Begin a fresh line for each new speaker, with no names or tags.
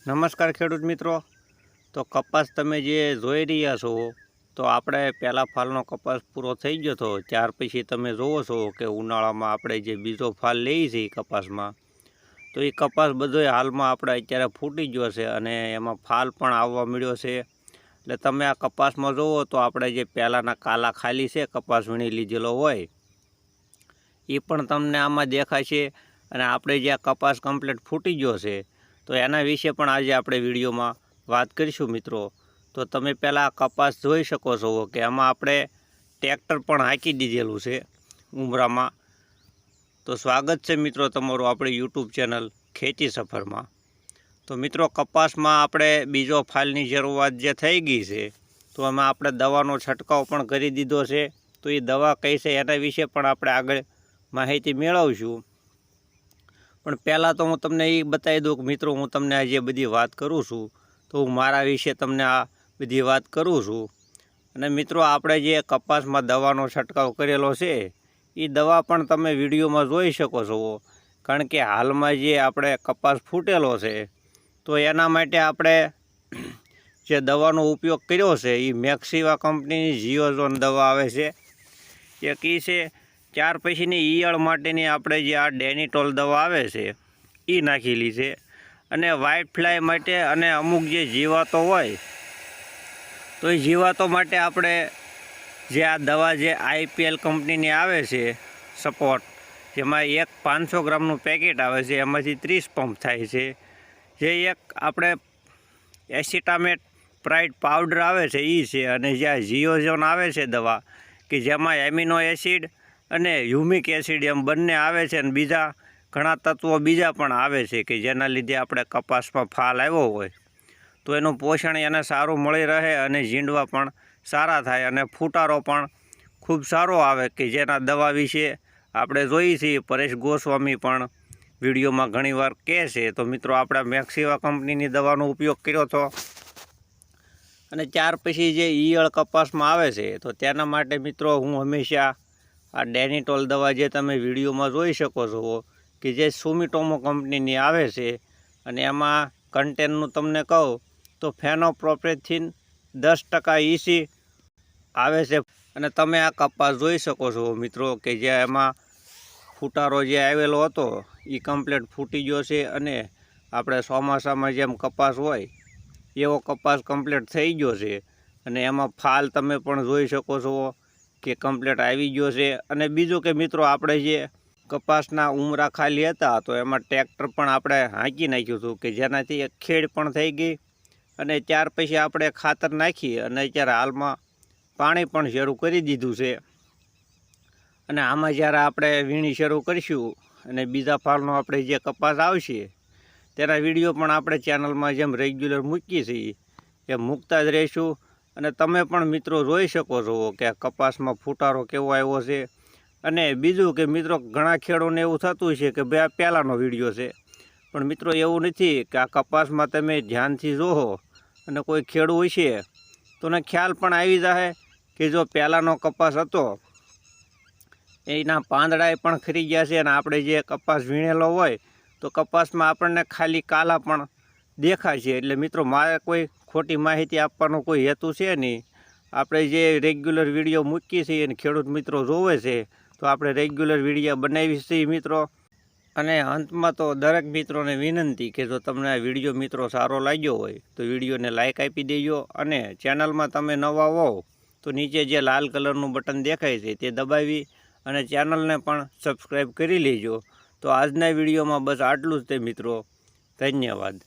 નમસ્કાર ખેડૂત મિત્રો। તો કપાસ તમે જે જોઈ રહ્યા છો તો આપણે પહેલા ફાલનો કપાસ પૂરો થઈ ગયો હતો। ત્યાર પછી તમે જોવો છો કે ઉનાળામાં આપણે જે બીજો ફાલ લઈએ છીએ કપાસમાં, તો એ કપાસ બધોય હાલમાં આપણે અત્યારે ફૂટી ગયો છે અને એમાં ફાલ પણ આવવા મળ્યો છે। એટલે તમે આ કપાસમાં જોવો તો આપણે જે પહેલાંના કાલા ખાલી છે કપાસ વીણી લીધેલો હોય એ પણ તમને આમાં દેખાશે। અને આપણે જે આ કપાસ કમ્પ્લીટ ફૂટી ગયો છે તો એના વિશે પણ આજે આપણે વિડીયોમાં વાત કરીશું મિત્રો। તો તમે પહેલાં કપાસ જોઈ શકો છો કે આમાં આપણે ટ્રેક્ટર પણ હાંકી દીધેલું છે ઉમરામાં। તો સ્વાગત છે મિત્રો તમારું આપણી યુટ્યુબ ચેનલ ખેતી સફરમાં। તો મિત્રો કપાસમાં આપણે બીજો ફાલની શરૂઆત જે થઈ ગઈ છે તો એમાં આપણે દવાનો છંટકાવ પણ કરી દીધો છે। તો એ દવા કઈ છે એના વિશે પણ આપણે આગળ માહિતી મેળવશું। પણ પહેલાં તો હું તમને એ બતાવી દઉં કે મિત્રો હું તમને આજે બધી વાત કરું છું તો હું મારા વિશે તમને આ બધી વાત કરું છું। અને મિત્રો આપણે જે કપાસમાં દવાનો છંટકાવ કરેલો છે એ દવા પણ તમે વિડીયોમાં જોઈ શકો છો। કારણ કે હાલમાં જે આપણે કપાસ ફૂટેલો છે તો એના માટે આપણે જે દવાનો ઉપયોગ કર્યો છે એ મેક્સિવા કંપનીની જીઓઝોન દવા આવે છે। એક એ છે, ત્યાર પછીની ઈયળ માટેની આપણે જે આ ડેનિટોલ દવા આવે છે એ નાખેલી છે। અને વ્હાઇટ ફ્લાય માટે અને અમુક જે જીવાતો હોય તો એ જીવાતો માટે આપણે જે આ દવા જે આઈપીએલ કંપનીની આવે છે સપોર્ટ, જેમાં એક 500 ગ્રામનું પેકેટ આવે છે, એમાંથી 30 પંપ થાય છે। જે એક આપણે એસિટામેટ પ્રાઇડ પાવડર આવે છે એ છે, અને જે આ જીઓઝોન આવે છે દવા કે જેમાં એમિનો એસિડ અને હ્યુમિક એસિડ એમ બંને આવે છે, અને બીજા ઘણા તત્વો બીજા પણ આવે છે કે જેના લીધે આપણે કપાસમાં ફાલ આવ્યો હોય તો એનું પોષણ એને સારું મળી રહે અને ઝીંડવા પણ સારા થાય અને ફૂટારો પણ ખૂબ સારો આવે કે જેના દવા વિશે આપણે જોઈએ છીએ। પરેશ ગોસ્વામી પણ વિડીયોમાં ઘણીવાર કહે છે। તો મિત્રો આપણે મેક્સિવા કંપનીની દવાનો ઉપયોગ કર્યો હતો। અને ત્યાર પછી જે ઈયળ કપાસમાં આવે છે તો તેના માટે મિત્રો હું હંમેશા આ ડેનિટોલ દવા જે તમે વિડીયોમાં જોઈ શકો છો કે જે સુમિટોમો કંપનીની આવે છે, અને એમાં કન્ટેનનું તમને કહું તો ફેનોપ્રોપેથિન 10% EC આવે છે। અને તમે આ કપાસ જોઈ શકો છો મિત્રો કે જે એમાં ફૂટારો જે આવેલો હતો એ કમ્પ્લીટ ફૂટી ગયો છે, અને આપણે ચોમાસામાં જેમ કપાસ હોય એવો કપાસ કમ્પ્લીટ થઈ ગયો છે। અને એમાં ફાલ તમે પણ જોઈ શકો છો કે કમ્પ્લીટ આવી ગયો છે। અને બીજું કે મિત્રો આપણે જે કપાસના ઉમરા ખાલી હતા તો એમાં ટ્રેક્ટર પણ આપણે હાંકી નાખ્યું હતું કે જેનાથી એક ખેડ પણ થઈ ગઈ, અને ત્યાર પછી આપણે ખાતર નાખી અને અત્યારે હાલમાં પાણી પણ શરૂ કરી દીધું છે। અને આમાં જ્યારે આપણે વીણી શરૂ કરીશું અને બીજા ફાલનો આપણે જે કપાસ આવશે તેના વિડીયો પણ આપણે ચેનલમાં જેમ રેગ્યુલર મૂકીએ છીએ એ મૂકતા જ રહીશું। અને તમે પણ મિત્રો જોઈ શકો છો કે આ કપાસમાં ફૂટારો કેવો આવ્યો છે। અને બીજું કે મિત્રો ઘણા ખેડૂતોને એવું થતું છે કે ભાઈ આ પહેલાંનો વિડીયો છે, પણ મિત્રો એવું નથી કે આ કપાસમાં તમે ધ્યાનથી જોવો અને કોઈ ખેડૂત હશે તો ને ખ્યાલ પણ આવી જાય કે જો પહેલાંનો કપાસ હતો એના પાંદડાએ પણ ખરી ગયા છે, અને આપણે જે કપાસ વીણેલો હોય તો કપાસમાં આપણને ખાલી કાલા પણ દેખાય છે। એટલે મિત્રો મારે કોઈ ખોટી માહિતી આપવાનો કોઈ હેતુ છે નહીં। આપણે જે રેગ્યુલર વિડીયો મૂકીએ છીએ અને ખેડૂત મિત્રો જોવે છે તો આપણે રેગ્યુલર વિડીયો બનાવીએ છીએ મિત્રો। અને અંતમાં તો દરેક મિત્રોને વિનંતી કે જો તમને આ વિડીયો મિત્રો સારો લાગ્યો હોય તો વિડીયોને લાઇક આપી દેજો, અને ચેનલમાં તમે નવા હોવ તો નીચે જે લાલ કલરનું બટન દેખાય છે તે દબાવી અને ચેનલને પણ સબસ્ક્રાઈબ કરી લેજો। તો આજના વિડીયોમાં બસ આટલું જ તે મિત્રો, ધન્યવાદ।